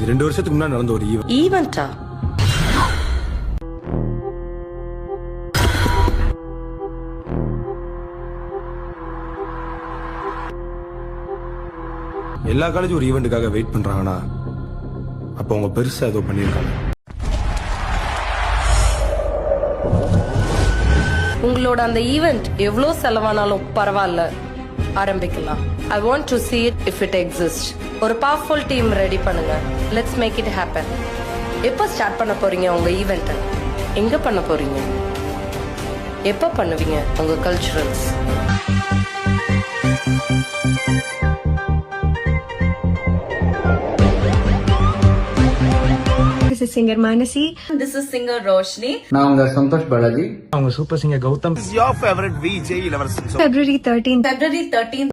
இது 2 வருஷத்துக்கு முன்னாடி நடந்த ஒரு ஈவென்ட்டா? எல்லா காலேஜும் ஒரு ஈவெண்ட்டுக்காக வெயிட் பண்றாங்கன்னா அப்போ அவங்க பெருசா ஏதோ பண்ணியிருக்காங்க. உங்களோட அந்த ஈவென்ட் எவ்வளோ செலவானாலும் பரவாயில்ல, ஆரம்பிக்கலாம். I want to see it if it exists. ஒரு பவர்ஃபுல் டீம் ரெடி பண்ணுங்க. Let's make it happen. எப்போ ஸ்டார்ட் பண்ண போறீங்க உங்க ஈவெண்ட்டை? எங்க பண்ண போறீங்க? எப்போ பண்ணுவீங்க உங்க culturals? This is singer Manasi. This is singer Roshni. நான் உங்க சந்தோஷ் பாலாஜி. அவங்க super singer Gautham. This is your favorite VJ Ilavarasan. February 13th. February 13th.